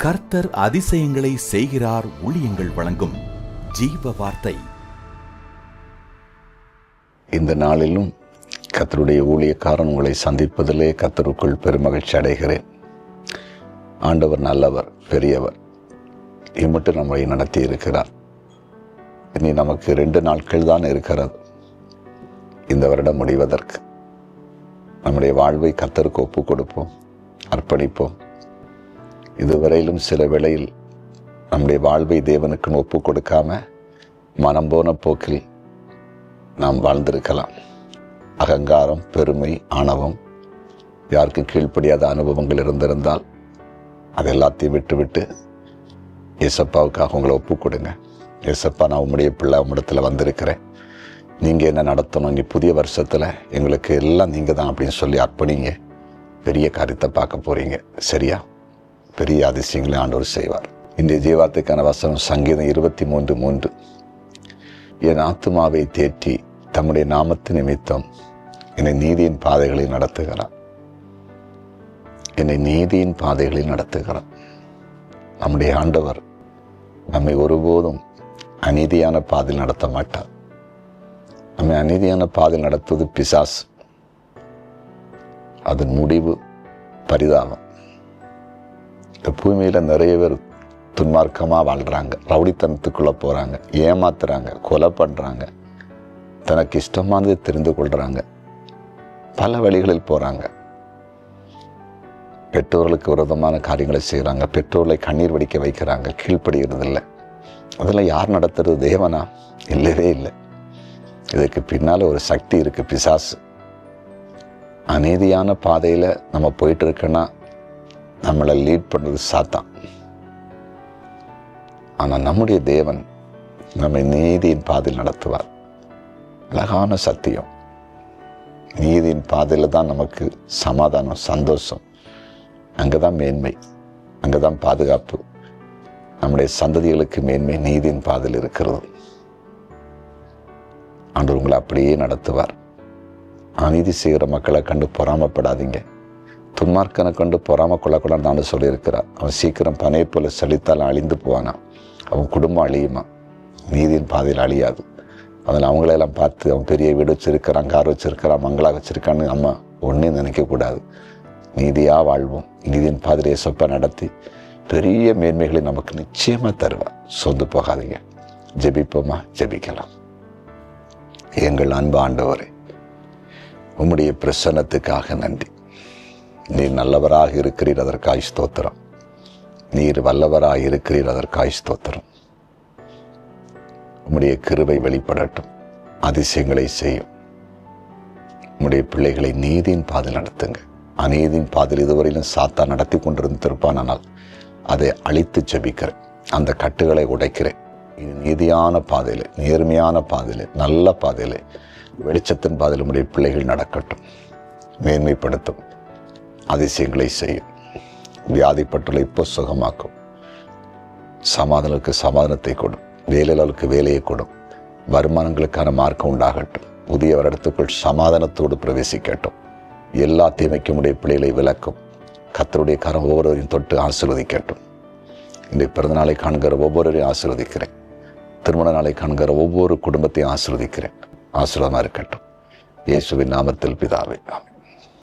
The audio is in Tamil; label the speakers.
Speaker 1: கர்த்தர் அதிசயங்களை செய்கிறார். ஊழியங்கள் வழங்கும் ஜீவ வார்த்தை.
Speaker 2: இந்த நாளிலும் கர்த்தருடைய ஊழியக்காரன் உங்களை சந்திப்பதிலே கர்த்தருக்குள் பெருமகிழ்ச்சி அடைகிறேன். ஆண்டவர் நல்லவர், பெரியவர். இம்மட்டும் நம்மை நடத்தி இருக்கிறார். இனி நமக்கு 2 நாட்கள் தான் இருக்கிறது இந்த வருடம் முடிவதற்கு. நம்முடைய வாழ்வை கர்த்தருக்கு ஒப்பு கொடுப்போம், அர்ப்பணிப்போம். இதுவரையிலும் சில வேளையில் நம்முடைய வாழ்வை தேவனுக்கு ஒப்பு கொடுக்காம மனம் போன போக்கில் நாம் வாழ்ந்திருக்கலாம். அகங்காரம், பெருமை, ஆணவம், யாருக்கு கீழ்ப்படியாத அனுபவங்கள் இருந்திருந்தால் அது எல்லாத்தையும் விட்டு ஏசப்பாவுக்காக உங்களை ஒப்பு கொடுங்க. ஏசப்பா, நான் உம்முடைய பிள்ளை, உம்மிடத்தில் வந்திருக்கிறேன். நீங்கள் என்ன நடத்தணும், இங்கே புதிய வருஷத்தில் எங்களுக்கு எல்லாம் நீங்கள் தான் அப்படின்னு சொல்லி அர்ப்பணிங்க. பெரிய காரியத்தை பார்க்க போகிறீங்க. சரியா? பெரிய அதிசயங்களை ஆண்டவர் செய்வார். இன்றைய ஜீவார்த்தைக்கான வசனம் சங்கீதம் 23:3. என் ஆத்துமாவை தேற்றி தம்முடைய நாமத்து நிமித்தம் என்னை நீதியின் பாதைகளில் நடத்துகிறார். என்னை நீதியின் பாதைகளில் நடத்துகிறார். நம்முடைய ஆண்டவர் நம்மை ஒருபோதும் அநீதியான பாதையில் நடத்த மாட்டார். நம்மை அநீதியான பாதையில் நடத்துவது பிசாசு. அதன் முடிவு பரிதாபம். இந்த பூமியில் நிறைய பேர் துன்மார்க்கமாக வாழ்கிறாங்க, ரவுடித்தனத்துக்குள்ளே போகிறாங்க, ஏமாத்துறாங்க, கொலை பண்ணுறாங்க, தனக்கு இஷ்டமானதை தெரிந்து கொள்கிறாங்க, பல வழிகளில் போகிறாங்க. பெற்றோர்களுக்கு விரோதமான காரியங்களை செய்கிறாங்க, பெற்றோர்களை கண்ணீர் வடிக்க வைக்கிறாங்க, கீழ்ப்படுகிறதில்லை. அதெல்லாம் யார் நடத்துறது? தேவனா? இல்லவே இல்லை. இதுக்கு பின்னால் ஒரு சக்தி இருக்குது, பிசாசு. அநீதியான பாதையில் நம்ம போயிட்டு இருக்கோன்னா நம்மளை லீட் பண்ணுறது சாத்தான். ஆனால் நம்முடைய தேவன் நம்மை நீதியின் பாதையில் நடத்துவார். அழகான சத்தியம். நீதியின் பாதையில் தான் நமக்கு சமாதானம், சந்தோஷம். அங்கே தான் மேன்மை, அங்கே தான் பாதுகாப்பு. நம்முடைய சந்ததிகளுக்கு மேன்மை நீதியின் பாதையில் இருக்கிறது. ஆண்டவர் உங்களை அப்படியே நடத்துவார். அநீதி செய்கிற மக்களை கண்டு பொறாமப்படாதீங்க. துன்மார்க்கனை கண்டு பொறாம கொள்ளக்கூடாது நான் சொல்லியிருக்கிறார். அவன் சீக்கிரம் பனை போல செழித்தாலும் அழிந்து போவானா, அவன் குடும்பம் அழியுமா. நீதியின் பாதையில் அழியாது. அதில் அவங்களெல்லாம் பார்த்து அவன் பெரிய வீடு வச்சிருக்கிறான், கார் வச்சிருக்கிறான், மங்களாக வச்சிருக்கான்னு அம்மா ஒன்றையும் நினைக்கக்கூடாது. நீதியாக வாழ்வோம். நீதியின் பாதையை சொப்ப நடத்தி பெரிய மேன்மைகளை நமக்கு நிச்சயமாக தருவார். சொந்து போகாதீங்க. ஜெபிப்போமா? ஜெபிக்கலாம். எங்கள் அன்பு ஆண்டவரே, உம்முடைய பிரசன்னத்துக்காக நன்றி. நீர் நல்லவராக இருக்கிறீர், அதற்காய் ஸ்தோத்திரம். நீர் வல்லவராக இருக்கிறீர், அதற்காய் ஸ்தோத்திரம். உம்முடைய கிருபை வெளிப்படட்டும், அதிசயங்களை செய்யும். உம்முடைய பிள்ளைகளை நீதியின் பாதையில் நடத்துங்க. அநீதியின் பாதையில் இதுவரையிலும் சாத்தா நடத்தி கொண்டிருந்திருப்பானால் அதை அழித்து ஜெபிக்கிறேன். அந்த கட்டுகளை உடைக்கிறேன். நீதியான பாதையில், நேர்மையான பாதையில், நல்ல பாதையில், வெளிச்சத்தின் பாதையில் உடைய பிள்ளைகள் நடக்கட்டும். மேன்மைப்படுத்தும், அதிசயங்களை செய்யும். வியாதிப்பட்டுள்ள இப்போ சுகமாக்கும். சமாதானங்களுக்கு சமாதானத்தை கொடும். வேலையாளர்களுக்கு வேலையை கொடும். வருமானங்களுக்கான மார்க்கம் உண்டாகட்டும். புதிய வருடத்துக்குள் சமாதானத்தோடு பிரவேசிக்கட்டும். எல்லா தீமைக்கும் உடைய பிள்ளைகளை விலக்கும். கர்த்தருடைய கரம் ஒவ்வொருவரையும் தொட்டு ஆசீர்வதிக்கட்டும். இன்றைய பிறந்தநாளை காண்கிற ஒவ்வொருவரையும் ஆசீர்வதிக்கிறேன். திருமண நாளை காண்கிற ஒவ்வொரு குடும்பத்தையும் ஆசீர்வதிக்கிறேன். ஆசீர்வாதமாக இருக்கட்டும். இயேசுவின் நாமத்தில் பிதாவே, ஆமென்.